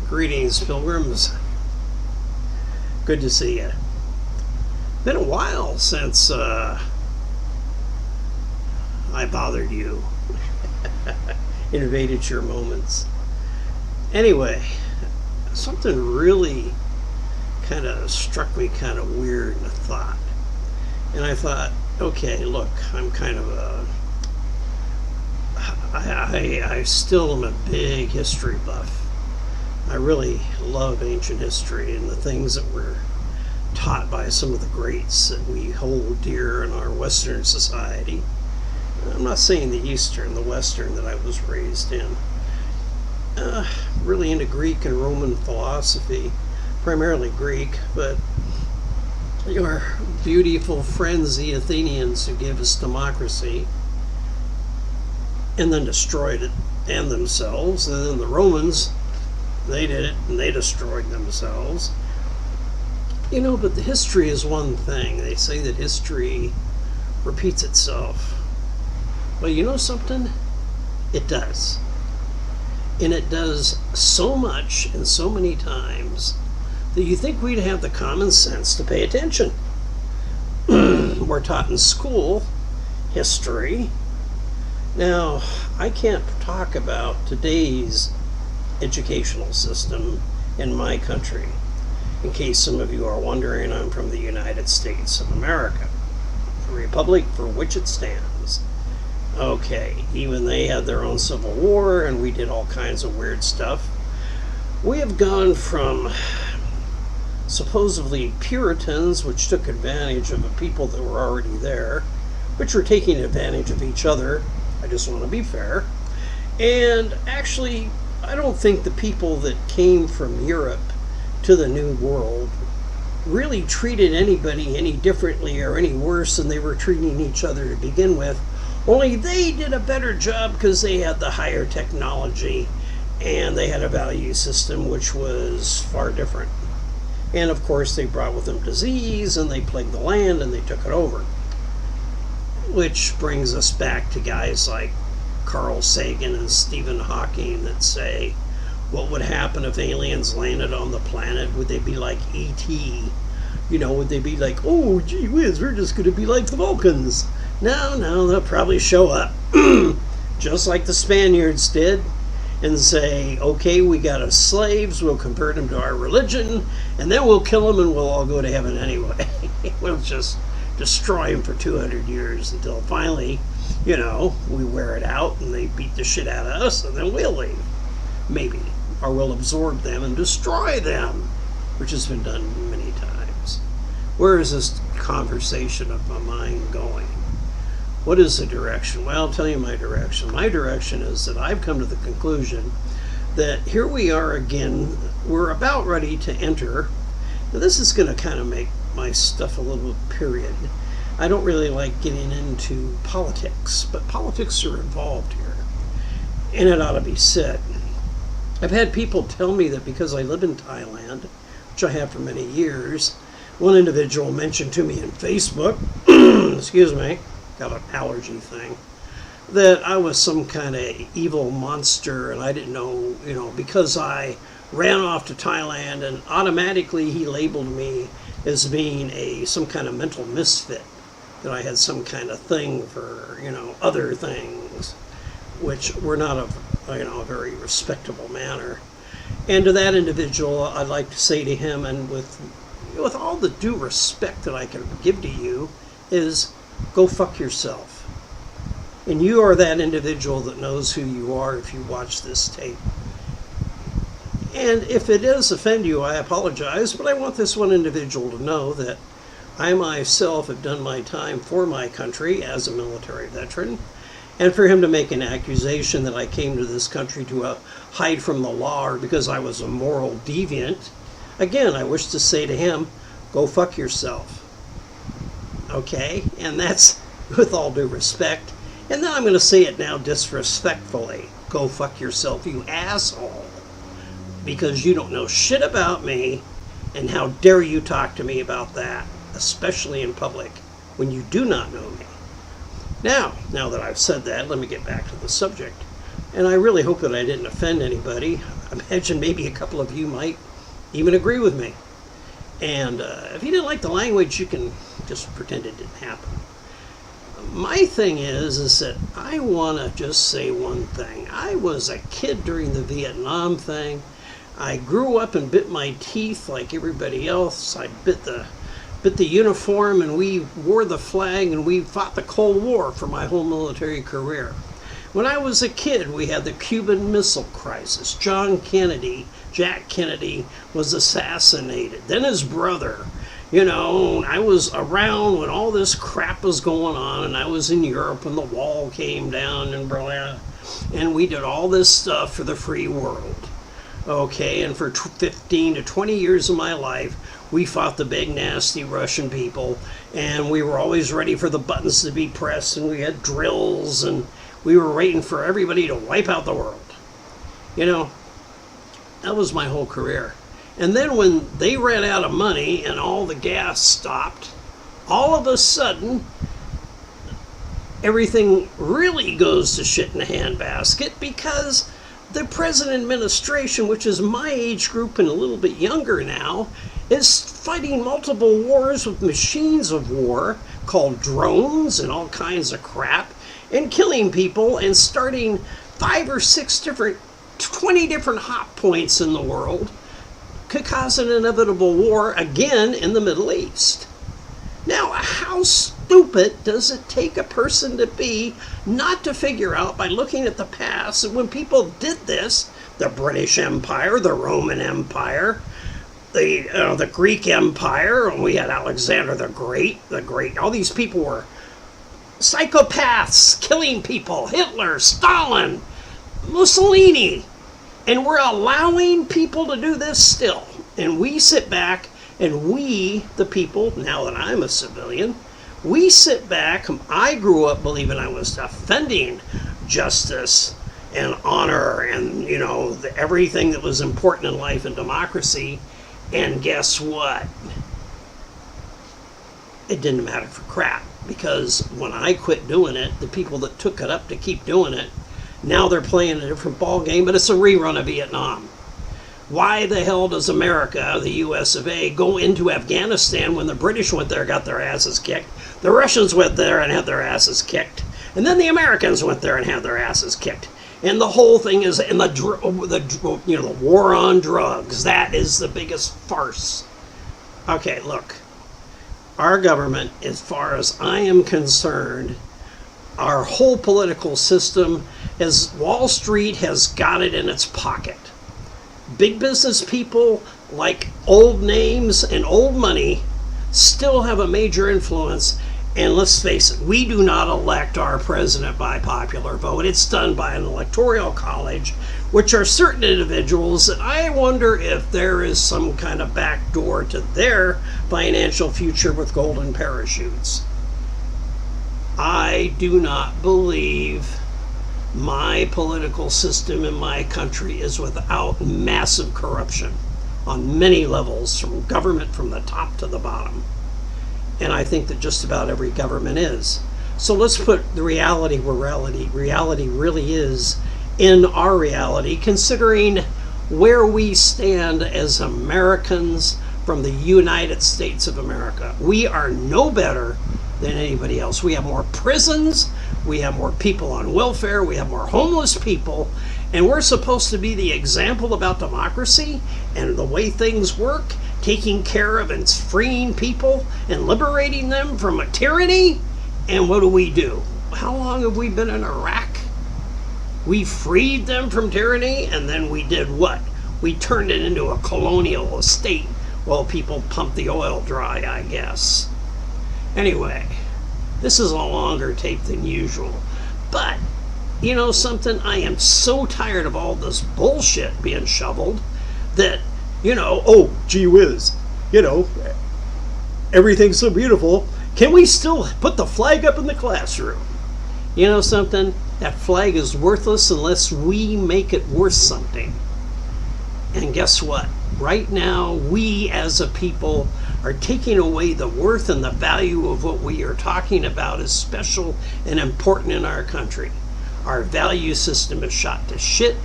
Greetings, pilgrims. Good to see you. Been a while since I bothered you, invaded your moments. Anyway, something really kind of struck me kind of weird in a thought. And I thought, okay, look, I'm kind of I still am a big history buff. I really love ancient history and the things that were taught by some of the greats that we hold dear in our Western society. I'm not saying the Eastern, the Western that I was raised in. Really into Greek and Roman philosophy, primarily Greek, but your beautiful friends, the Athenians, who gave us democracy and then destroyed it and themselves, and then the Romans, they did it and they destroyed themselves. You know, but the history is one thing. They say that history repeats itself. Well, you know something? It does. And it does so much and so many times that you think we'd have the common sense to pay attention. We're taught in school history. Now, I can't talk about today's educational system in my country. In case some of you are wondering, I'm from the United States of America, the republic for which it stands. Okay, even they had their own civil war and we did all kinds of weird stuff. We have gone from supposedly Puritans, which took advantage of the people that were already there, which were taking advantage of each other. I just want to be fair. And actually, I don't think the people that came from Europe to the New World really treated anybody any differently or any worse than they were treating each other to begin with. Only they did a better job because they had the higher technology and they had a value system which was far different. And of course they brought with them disease and they plagued the land and they took it over. Which brings us back to guys like Carl Sagan and Stephen Hawking that say, what would happen if aliens landed on the planet? Would they be like E.T.? You know, would they be like, oh, gee whiz, we're just going to be like the Vulcans? No, they'll probably show up, just like the Spaniards did, and say, okay, we got us slaves, we'll convert them to our religion, and then we'll kill them and we'll all go to heaven anyway. We'll just destroy them for 200 years until finally, you know, we wear it out and they beat the shit out of us and then we'll leave. Maybe. Or we'll absorb them and destroy them, which has been done many times. Where is this conversation of my mind going? What is the direction? Well, I'll tell you my direction. My direction is that I've come to the conclusion that here we are again, we're about ready to enter. Now this is going to kind of make my stuff a little period. I don't really like getting into politics, but politics are involved here, and it ought to be said. I've had people tell me that because I live in Thailand, which I have for many years, one individual mentioned to me in Facebook, excuse me, got an allergy thing, that I was some kind of evil monster and I didn't know, you know, because I ran off to Thailand and automatically he labeled me as being some kind of mental misfit, that I had some kind of thing for, you know, other things, which were not a very respectable manner. And to that individual, I'd like to say to him, and with all the due respect that I can give to you, is go fuck yourself. And you are that individual that knows who you are if you watch this tape. And if it does offend you, I apologize, but I want this one individual to know that I myself have done my time for my country as a military veteran, and for him to make an accusation that I came to this country to hide from the law or because I was a moral deviant, again, I wish to say to him, go fuck yourself. Okay? And that's with all due respect. And then I'm going to say it now disrespectfully. Go fuck yourself, you asshole. Because you don't know shit about me, and how dare you talk to me about that, especially in public, when you do not know me. Now that I've said that, let me get back to the subject. And I really hope that I didn't offend anybody. I imagine maybe a couple of you might even agree with me. And if you didn't like the language, you can just pretend it didn't happen. My thing is that I want to just say one thing. I was a kid during the Vietnam thing. I grew up and bit my teeth like everybody else. I bit the uniform, and we wore the flag, and we fought the Cold War for my whole military career. When I was a kid, we had the Cuban Missile Crisis. Jack Kennedy was assassinated. Then his brother. You know, I was around when all this crap was going on, and I was in Europe when the wall came down in Berlin, and we did all this stuff for the free world. Okay, and for 15 to 20 years of my life, we fought the big, nasty Russian people, and we were always ready for the buttons to be pressed, and we had drills, and we were waiting for everybody to wipe out the world. You know, that was my whole career. And then when they ran out of money and all the gas stopped, all of a sudden, everything really goes to shit in a handbasket, because the present administration, which is my age group and a little bit younger now, is fighting multiple wars with machines of war called drones and all kinds of crap, and killing people and starting 5 or 6 different, 20 different hot points in the world, could cause an inevitable war again in the Middle East. Now, how stupid does it take a person to be not to figure out by looking at the past that when people did this, the British Empire, the Roman Empire, the Greek Empire, and we had Alexander the Great, all these people were psychopaths, killing people, Hitler, Stalin, Mussolini. And we're allowing people to do this still. And we sit back, and we, the people, now that I'm a civilian, we sit back. I grew up believing I was defending justice and honor and, you know, everything that was important in life and democracy. And guess what? It didn't matter for crap. Because when I quit doing it, the people that took it up to keep doing it, now they're playing a different ball game, but it's a rerun of Vietnam. Why the hell does America, the US of A, go into Afghanistan when the British went there, got their asses kicked, the Russians went there and had their asses kicked, and then the Americans went there and had their asses kicked? And the whole thing is, and the war on drugs, that is the biggest farce. Okay, look, our government, as far as I am concerned, our whole political system, as Wall Street has got it in its pocket. Big business people like old names and old money still have a major influence. And let's face it, we do not elect our president by popular vote. It's done by an electoral college, which are certain individuals that I wonder if there is some kind of back door to their financial future with golden parachutes. I do not believe my political system in my country is without massive corruption on many levels, from government from the top to the bottom. And I think that just about every government is. So let's put the reality where reality really is in our reality, considering where we stand as Americans from the United States of America. We are no better than anybody else. We have more prisons, we have more people on welfare, we have more homeless people, and we're supposed to be the example about democracy and the way things work, taking care of and freeing people and liberating them from a tyranny. And what do? How long have we been in Iraq? We freed them from tyranny, and then we did what? We turned it into a colonial estate while people pumped the oil dry, I guess. Anyway, this is a longer tape than usual, but you know something? I am so tired of all this bullshit being shoveled that, you know, oh, gee whiz, you know, everything's so beautiful. Can we still put the flag up in the classroom? You know something? That flag is worthless unless we make it worth something. And guess what? Right now, we as a people are taking away the worth and the value of what we are talking about as special and important in our country. Our value system is shot to shit.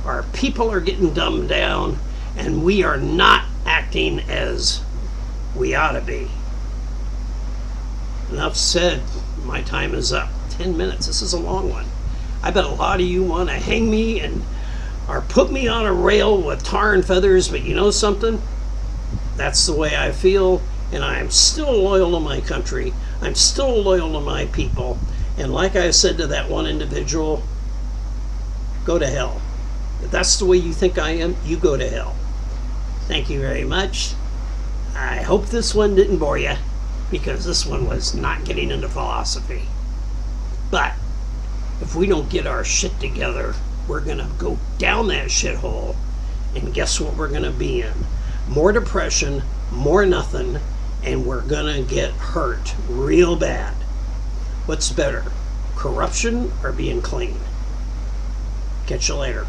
Our people are getting dumbed down, and we are not acting as we ought to be. Enough said. My time is up. 10 minutes. This is a long one. I bet a lot of you want to hang me and or put me on a rail with tar and feathers, but you know something? That's the way I feel, and I'm still loyal to my country. I'm still loyal to my people. And like I said to that one individual, go to hell. If that's the way you think I am, you go to hell. Thank you very much. I hope this one didn't bore you, because this one was not getting into philosophy. But if we don't get our shit together, we're going to go down that shithole, and guess what we're going to be in? More depression, more nothing, and we're going to get hurt real bad. What's better, corruption or being clean? Catch you later.